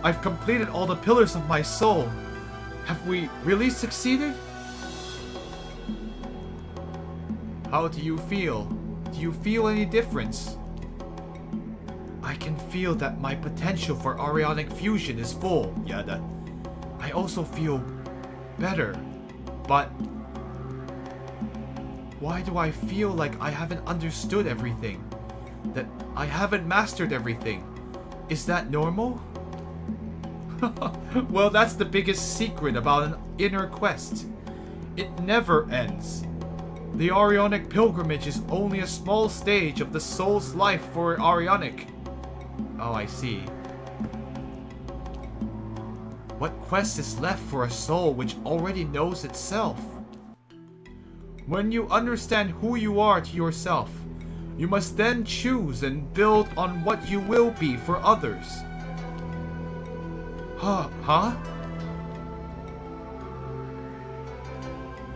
I've completed all the pillars of my soul. Have we really succeeded? How do you feel? Do you feel any difference? I can feel that my potential for Aurionic fusion is full, Yada. I also feel better, but why do I feel like I haven't understood everything? That I haven't mastered everything? Is that normal? Well, that's the biggest secret about an inner quest. It never ends. The Aurionic pilgrimage is only a small stage of the soul's life for Aurionic. Oh, I see. What quest is left for a soul which already knows itself? When you understand who you are to yourself, you must then choose and build on what you will be for others. Huh?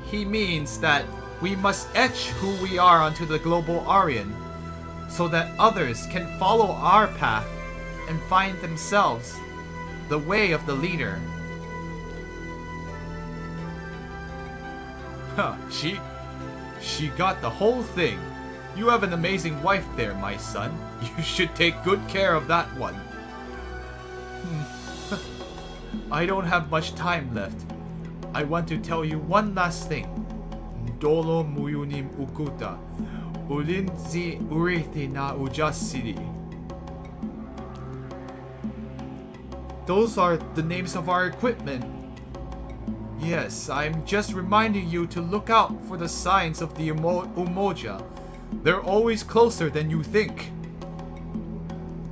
He means that we must etch who we are onto the global Aurion, so that others can follow our path and find themselves the way of the leader. She got the whole thing. You have an amazing wife there, my son. You should take good care of that one. I don't have much time left. I want to tell you one last thing. Dolo muyunim ukuta. Ulinzi urithi na ujasiri. Those are the names of our equipment. Yes, I'm just reminding you to look out for the signs of the Umoja. They're always closer than you think.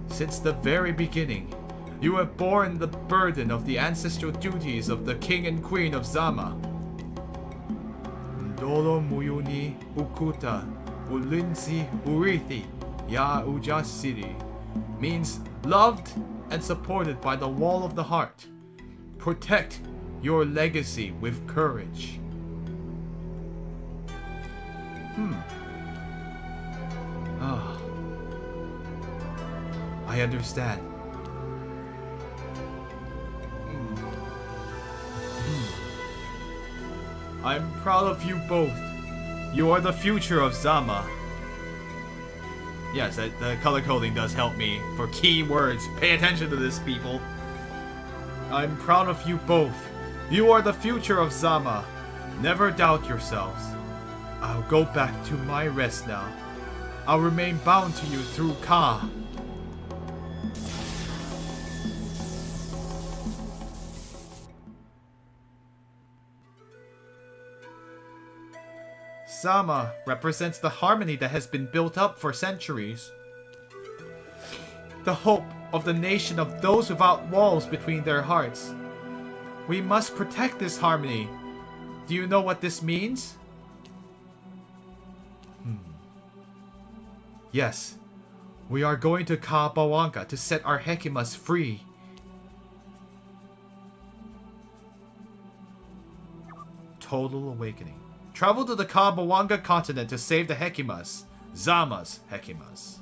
Since the very beginning, you have borne the burden of the ancestral duties of the King and Queen of Zama. Dolo muyuni ukuta ulinzi urithi ya ujasiri means loved and supported by the wall of the heart. Protect your legacy with courage. I understand. I'm proud of you both. You are the future of Zama. Yes, the color coding does help me for key words. Pay attention to this, people. I'm proud of you both. You are the future of Zama. Never doubt yourselves. I'll go back to my rest now. I'll remain bound to you through Ka. Zama represents the harmony that has been built up for centuries. The hope of the nation of those without walls between their hearts. We must protect this harmony. Do you know what this means? Yes. We are going to Bawanga to set our Hekimas free. Total awakening. Travel to the Bawanga continent to save the Hekimas. Zama's Hekimas.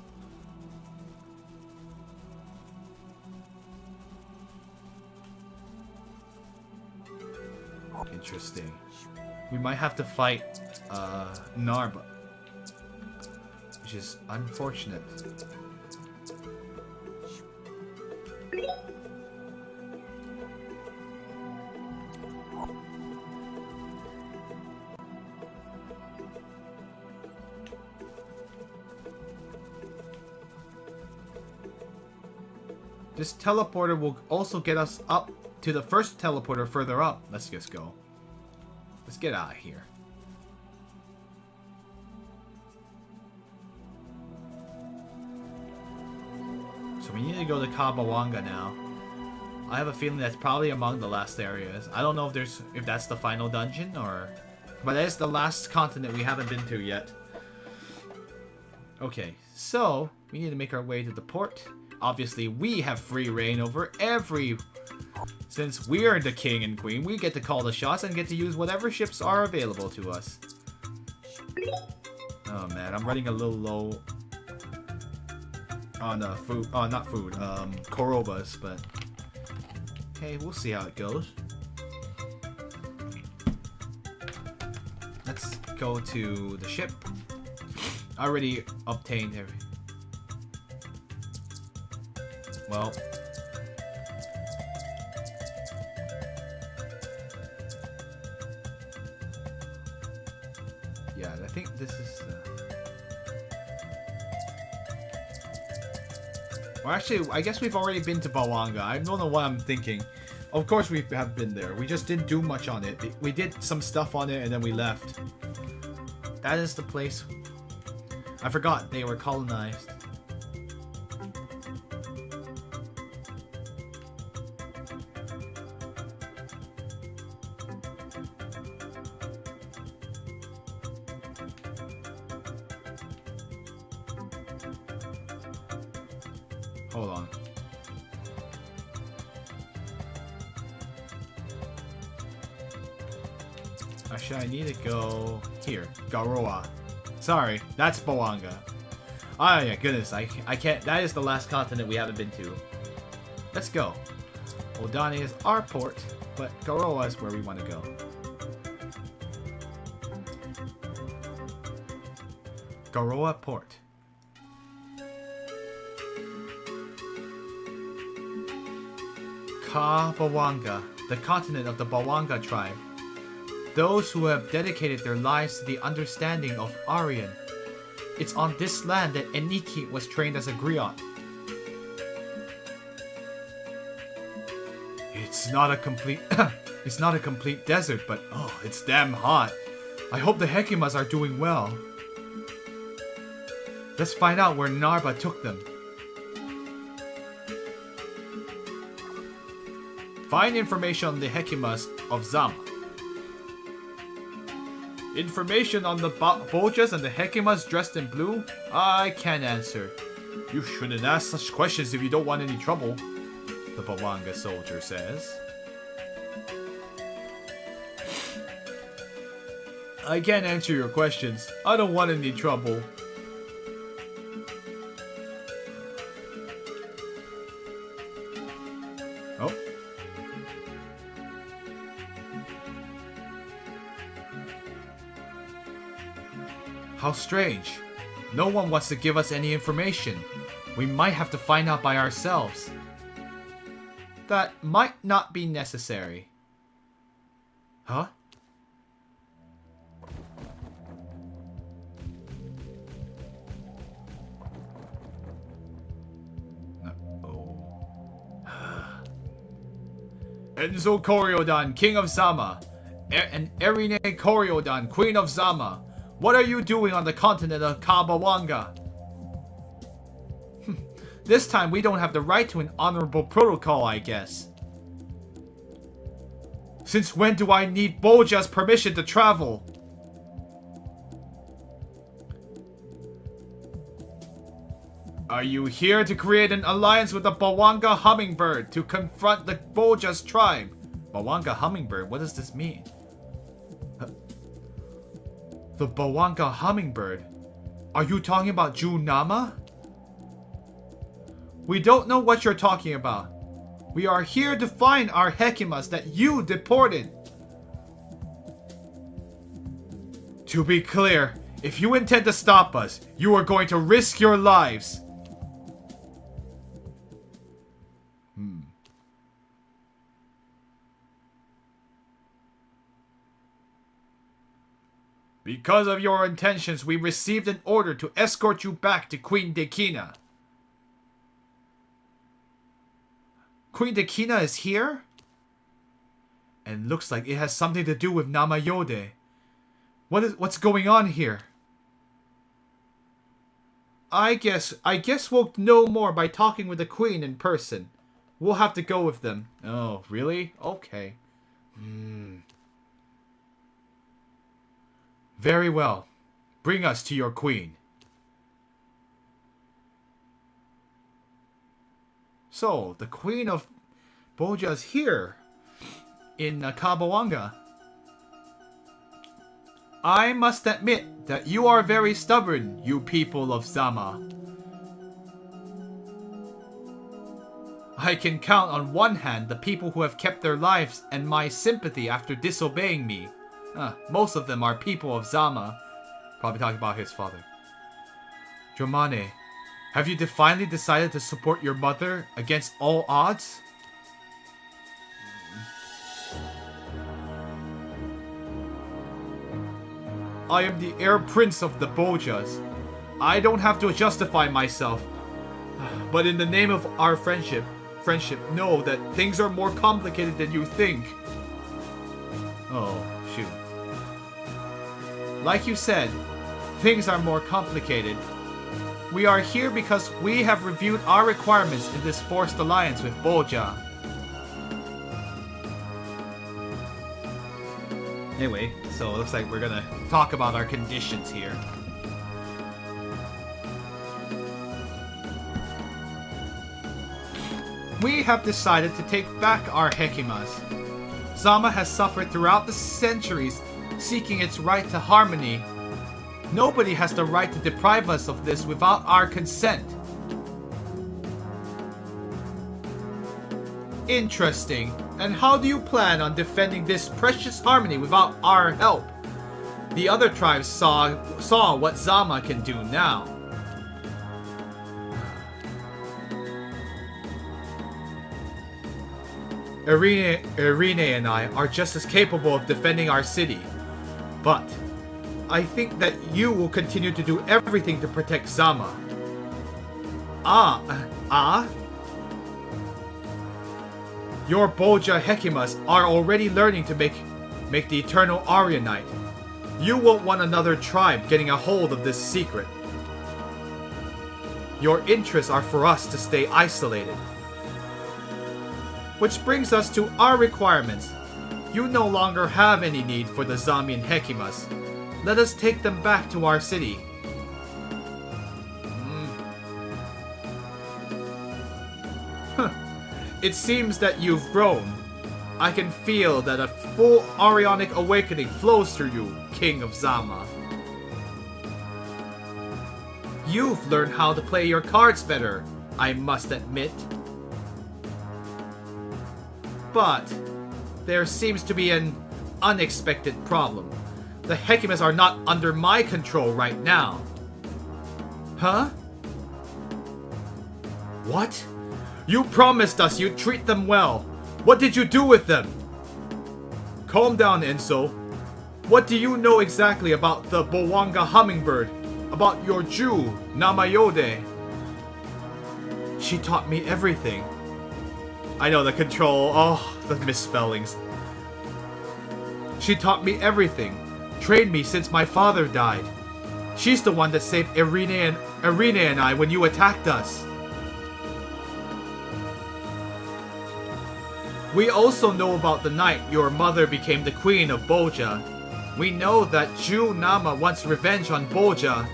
Interesting. We might have to fight Narba, which is unfortunate. This teleporter will also get us up to the first teleporter further up. Let's just go. Let's get out of here. So we need to go to Bawanga now. I have a feeling that's probably among the last areas. I don't know if that's the final dungeon or... But it's the last continent we haven't been to yet. Okay, so we need to make our way to the port. Obviously, we have free reign over every... Since we're the king and queen, we get to call the shots and get to use whatever ships are available to us. Oh man, I'm running a little low on food. Not food. Korobas, but Okay, we'll see how it goes. Let's go to the ship. I already obtained every... Well... Yeah, I think this is... Well, actually, I guess we've already been to Bawanga. I don't know what I'm thinking. Of course we have been there. We just didn't do much on it. We did some stuff on it and then we left. That is the place. I forgot they were colonized. Hold on. Actually, I need to go here. Garoa. Sorry, that's Bawanga. Oh yeah, goodness, I can't. That is the last continent we haven't been to. Let's go. Odani is our port, but Garoa is where we want to go. Garoa Port. Bawanga, the continent of the Bawanga tribe. Those who have dedicated their lives to the understanding of Aurion. It's on this land that Eniki was trained as a griot. It's not a complete it's not a complete desert, but oh, it's damn hot. I hope the Hekimas are doing well. Let's find out where Narba took them. Find information on the Hekimas of Zama. Information on the Bojas and the Hekimas dressed in blue? I can't answer. You shouldn't ask such questions if you don't want any trouble, the Bawanga soldier says. I can't answer your questions. I don't want any trouble. Oh. How strange. No one wants to give us any information. We might have to find out by ourselves. That might not be necessary. Huh? Enzo Kori-Odan, King of Zama. And Erine Kori-Odan, Queen of Zama. What are you doing on the continent of Bawanga? This time we don't have the right to an honorable protocol, I guess. Since when do I need Boja's permission to travel? Are you here to create an alliance with the Bawanga Hummingbird to confront the Boja's tribe? Bawanga Hummingbird? What does this mean? The Bawanga Hummingbird? Are you talking about Junama? We don't know what you're talking about. We are here to find our Hekimas that you deported. To be clear, if you intend to stop us, you are going to risk your lives. Because of your intentions, we received an order to escort you back to Queen Dekina. Queen Dekina is here? And looks like it has something to do with Namayode. What's going on here? I guess we'll know more by talking with the Queen in person. We'll have to go with them. Oh, really? Okay. Very well. Bring us to your queen. So, the Queen of Boja is here in Bawanga. I must admit that you are very stubborn, you people of Zama. I can count on one hand the people who have kept their lives and my sympathy after disobeying me. Most of them are people of Zama. Probably talking about his father. Dramane, have you finally decided to support your mother against all odds? I am the heir prince of the Bojas. I don't have to justify myself. But in the name of our friendship, know that things are more complicated than you think. Oh, shoot. Like you said, things are more complicated. We are here because we have reviewed our requirements in this forced alliance with Boja. Anyway, so it looks like we're gonna talk about our conditions here. We have decided to take back our hekimas. Zama has suffered throughout the centuries, seeking its right to harmony. Nobody has the right to deprive us of this without our consent. Interesting. And how do you plan on defending this precious harmony without our help? The other tribes saw what Zama can do now. Irene and I are just as capable of defending our city. But I think that you will continue to do everything to protect Zama. Your Boja Hekimas are already learning to make the eternal Aurionite. You won't want another tribe getting a hold of this secret. Your interests are for us to stay isolated. Which brings us to our requirements. You no longer have any need for the Zamian Hekimas. Let us take them back to our city. It seems that you've grown. I can feel that a full Aurionic awakening flows through you, King of Zama. You've learned how to play your cards better, I must admit. But there seems to be an unexpected problem. The Hekimas are not under my control right now. Huh? What? You promised us you'd treat them well. What did you do with them? Calm down, Enso. What do you know exactly about the Bawanga hummingbird? About your Jew, Namayode? She taught me everything. I know the control. Oh, the misspellings. She taught me everything. Trained me since my father died. She's the one that saved Irene and I when you attacked us. We also know about the night your mother became the queen of Boja. We know that Jew Nama wants revenge on Boja.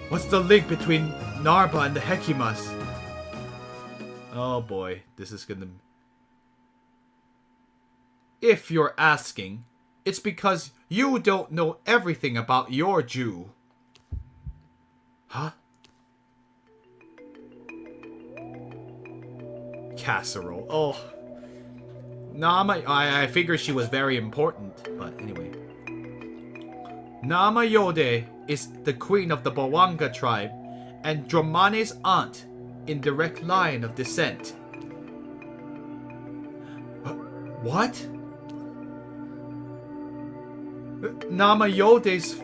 What's the link between Narba and the Hekimas? Oh boy, this is gonna... If you're asking, it's because you don't know everything about your Jew. Huh? Casserole. Oh. Nama... I figured she was very important, but anyway. Nama Yode is the queen of the Bawanga tribe and Dramane's aunt in direct line of descent. What? Nama Yode's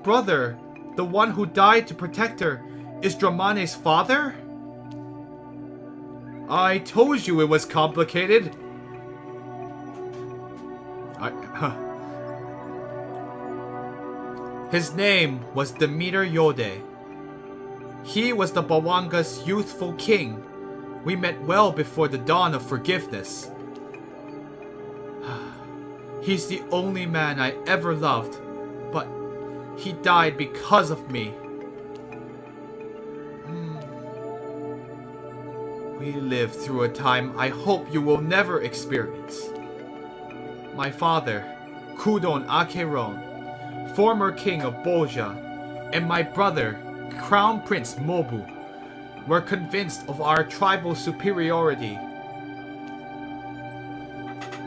brother, the one who died to protect her, is Dramane's father? I told you it was complicated. His name was Demeter Yode. He was the Bawanga's youthful king. We met well before the dawn of forgiveness. He's the only man I ever loved, but he died because of me. We lived through a time I hope you will never experience. My father, Kudon Akeron, former king of Boja, and my brother, Crown Prince Mobu, were convinced of our tribal superiority.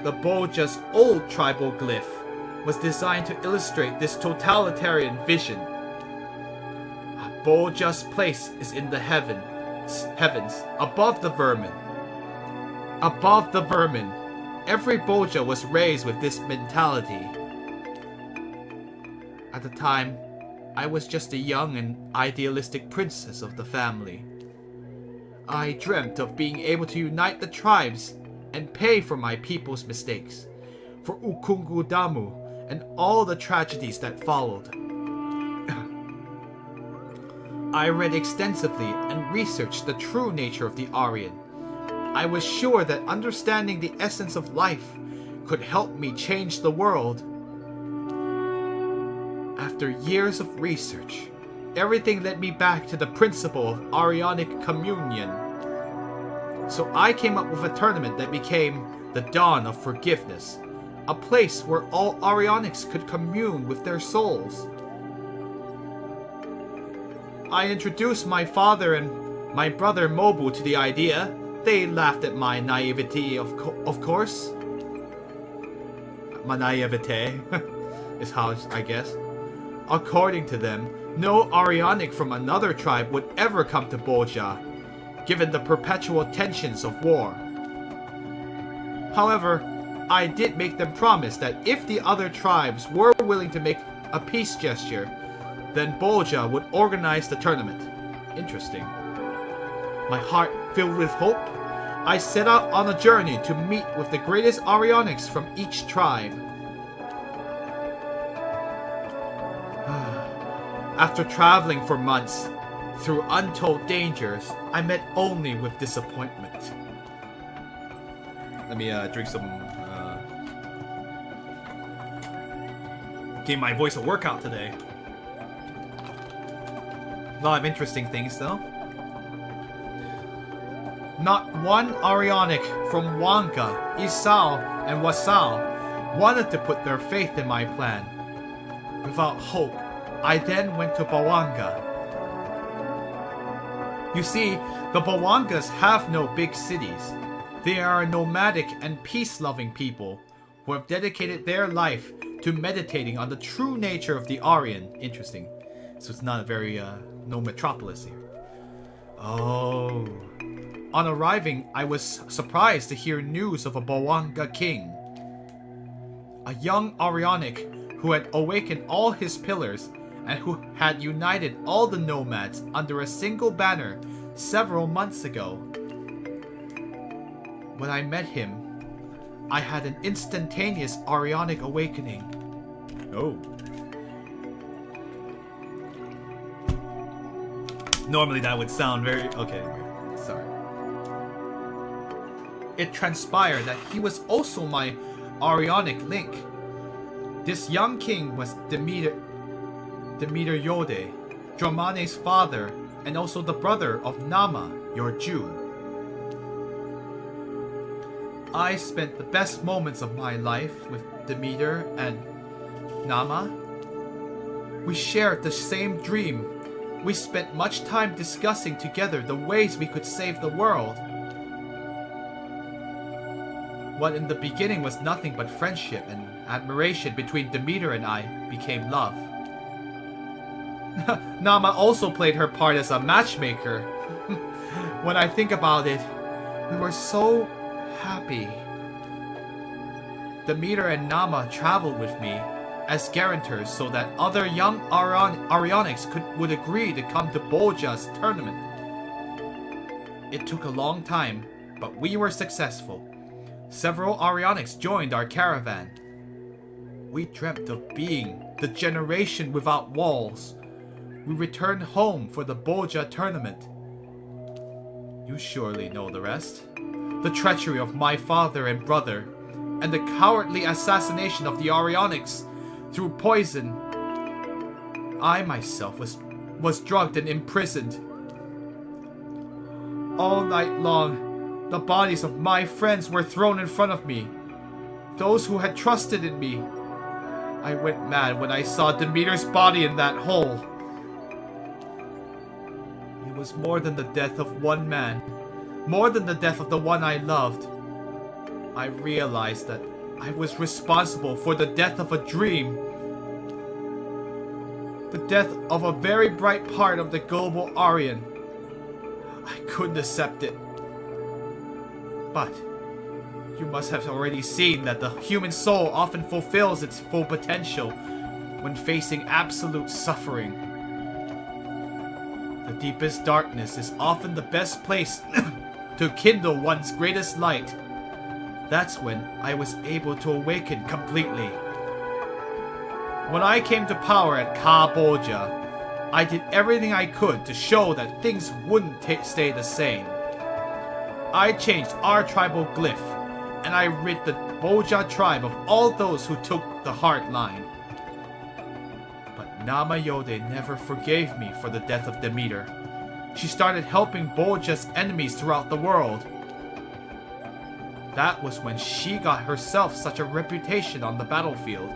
The Boja's old tribal glyph was designed to illustrate this totalitarian vision. Boja's place is in the heavens, above the vermin. Above the vermin, every Boja was raised with this mentality. At the time, I was just a young and idealistic princess of the family. I dreamt of being able to unite the tribes and pay for my people's mistakes, for Ukungu Damu and all the tragedies that followed. I read extensively and researched the true nature of the Aurion. I was sure that understanding the essence of life could help me change the world. After years of research, everything led me back to the principle of Aurionic communion. So I came up with a tournament that became the Dawn of Forgiveness, a place where all Aurionics could commune with their souls. I introduced my father and my brother Mobu to the idea. They laughed at my naivety, of course. My naivete is how I guess. According to them, no Aurionic from another tribe would ever come to Boja, given the perpetual tensions of war. However, I did make them promise that if the other tribes were willing to make a peace gesture, then Boja would organize the tournament. Interesting. My heart filled with hope, I set out on a journey to meet with the greatest Aurionics from each tribe. After traveling for months, through untold dangers, I met only with disappointment. Let me drink some... Gave my voice a workout today. A lot of interesting things, though. Not one Aurionic from Bawanga, Isao, and Wasao wanted to put their faith in my plan. Without hope, I then went to Bawanga. You see, the Bawangas have no big cities. They are a nomadic and peace-loving people who have dedicated their life to meditating on the true nature of the Aurion. Interesting. So it's not a very, no metropolis here. Oh. On arriving, I was surprised to hear news of a Bawanga king. A young Aurionic who had awakened all his pillars and who had united all the nomads under a single banner several months ago. When I met him, I had an instantaneous Aurionic awakening. Oh. Normally that would sound very... Okay, sorry. It transpired that he was also my Aurionic link. This young king was Demeter Yode, Dromane's father, and also the brother of Nama, your Jew. I spent the best moments of my life with Demeter and Nama. We shared the same dream. We spent much time discussing together the ways we could save the world. What in the beginning was nothing but friendship and admiration between Demeter and I became love. Nama also played her part as a matchmaker. When I think about it, we were so happy. Demeter and Nama traveled with me as guarantors so that other young Aurionics would agree to come to Boja's tournament. It took a long time, but we were successful. Several Aurionics joined our caravan. We dreamt of being the generation without walls. We returned home for the Boja tournament. You surely know the rest. The treachery of my father and brother, and the cowardly assassination of the Aurionics through poison. I myself was drugged and imprisoned. All night long, the bodies of my friends were thrown in front of me. Those who had trusted in me. I went mad when I saw Demeter's body in that hole. It was more than the death of one man, more than the death of the one I loved. I realized that I was responsible for the death of a dream. The death of a very bright part of the global Aurion. I couldn't accept it. But you must have already seen that the human soul often fulfills its full potential when facing absolute suffering. The deepest darkness is often the best place to kindle one's greatest light. That's when I was able to awaken completely. When I came to power at Ka-Bolja, I did everything I could to show that things wouldn't stay the same. I changed our tribal glyph, and I rid the Bolja tribe of all those who took the hard line. But Nama-Yode never forgave me for the death of Demeter. She started helping Bolja's enemies throughout the world. That was when she got herself such a reputation on the battlefield.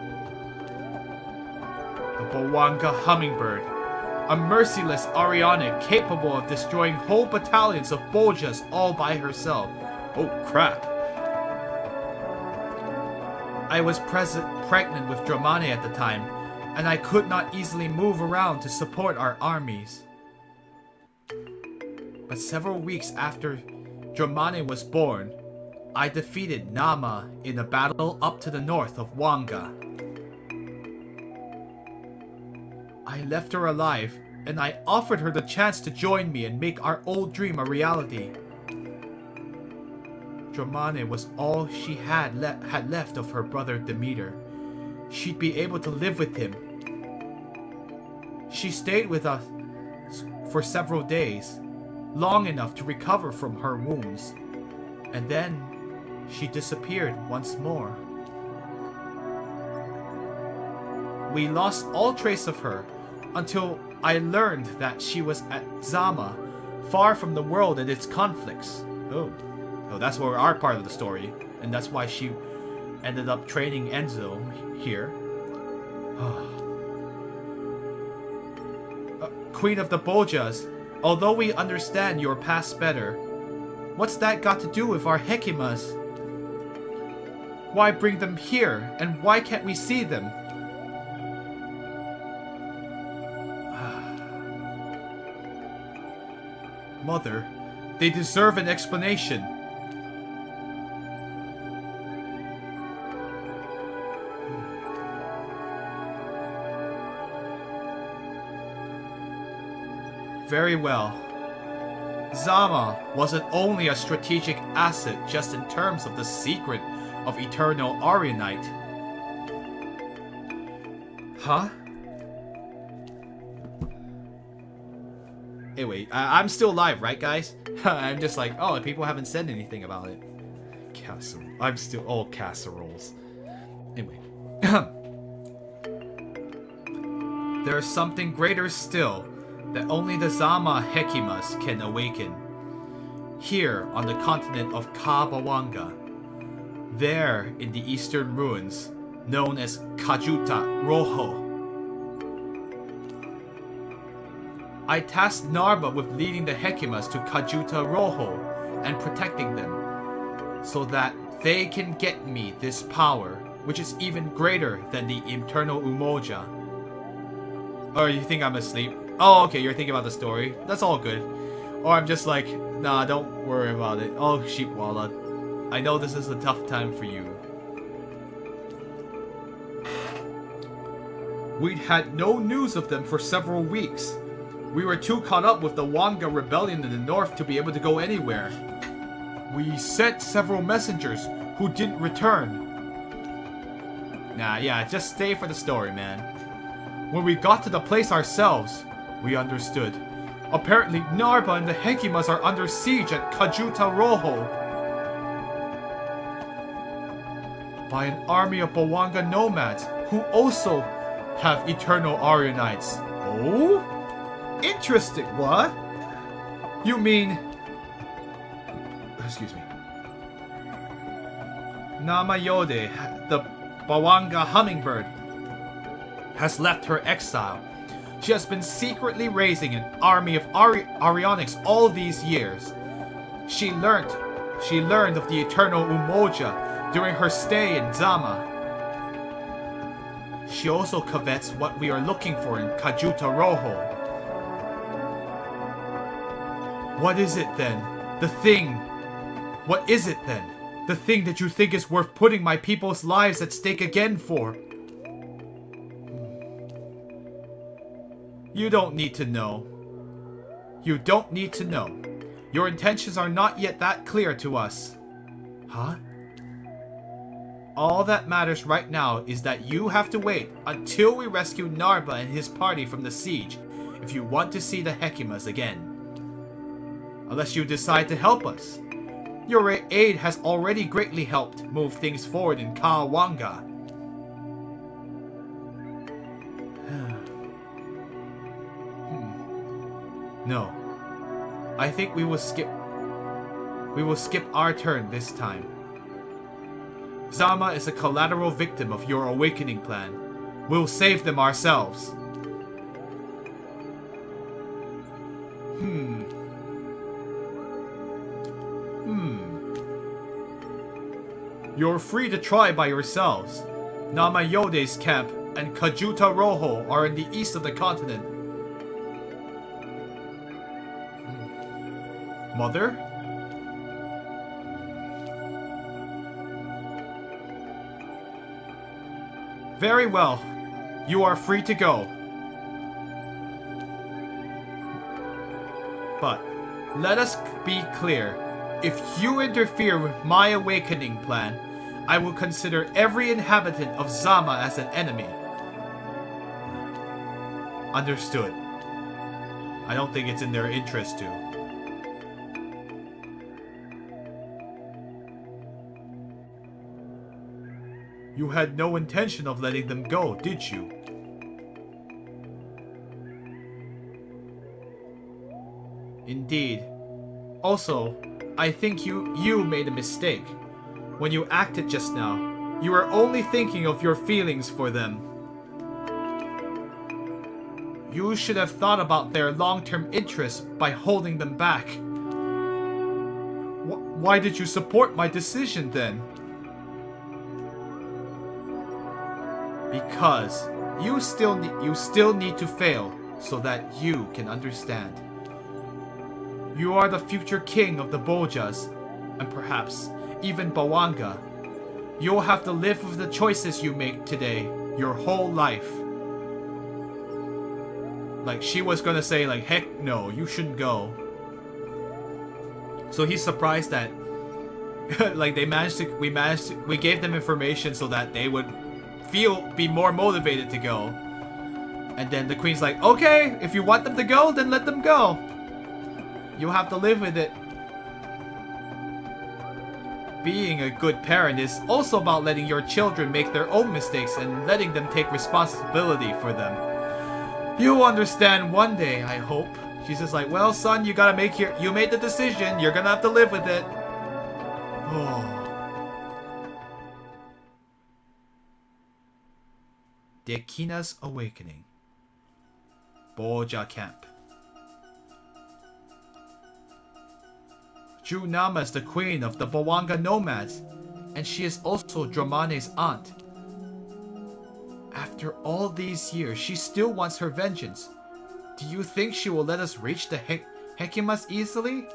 The Bawanga hummingbird, a merciless Aurionic capable of destroying whole battalions of Boljas all by herself. Oh crap. I was pregnant with Dramane at the time, and I could not easily move around to support our armies. But several weeks after Dramane was born, I defeated Nama in a battle up to the north of Bawanga. I left her alive, and I offered her the chance to join me and make our old dream a reality. Dramane was all she had left of her brother Demeter. She'd be able to live with him. She stayed with us for several days, long enough to recover from her wounds, and then she disappeared once more. We lost all trace of her until I learned that she was at Zama, far from the world and its conflicts. Oh, that's where our part of the story, and that's why she ended up training Enzo here. Queen of the Boljas, although we understand your past better, what's that got to do with our Hekimas? Why bring them here, and why can't we see them? Mother, they deserve an explanation. Very well. Zama wasn't only a strategic asset just in terms of the secret of eternal Aurionite. Huh? Anyway, I'm still live, right, guys? I'm just like, oh, people haven't said anything about it. I'm still all casseroles. Anyway. There's something greater still that only the Zama Hekimas can awaken. Here on the continent of Bawanga, there in the eastern ruins, known as Kajuta Rojo. I tasked Narba with leading the Hekimas to Kajuta Rojo and protecting them, so that they can get me this power, which is even greater than the eternal Umoja. Or you think I'm asleep? Oh, okay, you're thinking about the story. That's all good. Or I'm just like, nah, don't worry about it. Oh, Sheepwalla, I know this is a tough time for you. We'd had no news of them for several weeks. We were too caught up with the Wanga rebellion in the north to be able to go anywhere. We sent several messengers who didn't return. Nah, yeah, just stay for the story, man. When we got to the place ourselves, we understood. Apparently, Narba and the Hekimas are under siege at Kajuta Rojo by an army of Bawanga nomads who also have eternal Aurionites. Oh? Interesting, what? You mean... Excuse me. Nama-Yode, the Bawanga hummingbird, has left her exile. just been secretly raising an army of Aurionics all these years. She learned of the eternal Umoja during her stay in Zama. She also covets what we are looking for in Kajuta Rojo. What is it then? The thing. What is it then? The thing that you think is worth putting my people's lives at stake again for? You don't need to know. You don't need to know. Your intentions are not yet that clear to us. Huh? All that matters right now is that you have to wait until we rescue Narba and his party from the siege if you want to see the Hekimas again. Unless you decide to help us. Your aid has already greatly helped move things forward in Bawanga. No. I think we will skip our turn this time. Zama is a collateral victim of your awakening plan. We'll save them ourselves. You're free to try by yourselves. Namayode's camp and Kajuta Rojo are in the east of the continent. Mother? Very well. You are free to go. But let us be clear. If you interfere with my awakening plan, I will consider every inhabitant of Zama as an enemy. Understood. I don't think it's in their interest to. You had no intention of letting them go, did you? Indeed. Also, I think you made a mistake. When you acted just now, you were only thinking of your feelings for them. You should have thought about their long-term interests by holding them back. Why did you support my decision then? Because you still need to fail so that you can understand. You are the future king of the Bojas, and perhaps even Bawanga. You'll have to live with the choices you make today your whole life. Like, she was gonna say, like, heck no, you shouldn't go. So he's surprised that like we gave them information so that they would be more motivated to go. And then the queen's like, okay, if you want them to go, then let them go. You'll have to live with it. Being a good parent is also about letting your children make their own mistakes and letting them take responsibility for them. You'll understand one day, I hope. She's just like, well, son, you made the decision. You're gonna have to live with it. Oh. Dekina's Awakening. Boja Camp. Junama is the queen of the Bawanga nomads, and she is also Dramane's aunt. After all these years, she still wants her vengeance. Do you think she will let us reach the Hekimas easily?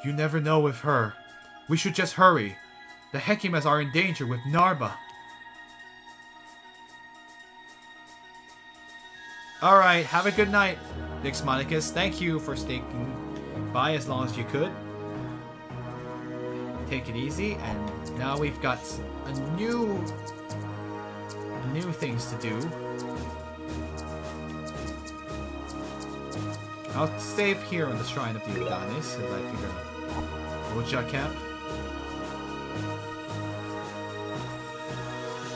You never know with her. We should just hurry. The Hekimas are in danger with Narba. Alright, have a good night, Nix Monicus. Thank you for sticking by as long as you could. Take it easy, and now we've got a new things to do. I'll save here on the Shrine of the Odanis, as I figure Boja Camp.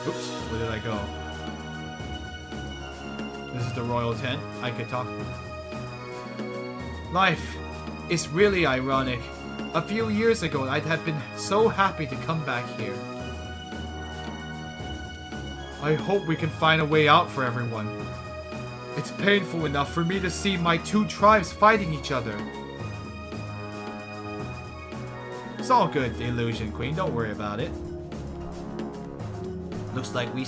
Oops, where did I go? This is the royal tent. I could talk. Life is really ironic. A few years ago, I'd have been so happy to come back here. I hope we can find a way out for everyone. It's painful enough for me to see my two tribes fighting each other. It's all good, the Illusion Queen. Don't worry about it. Looks like we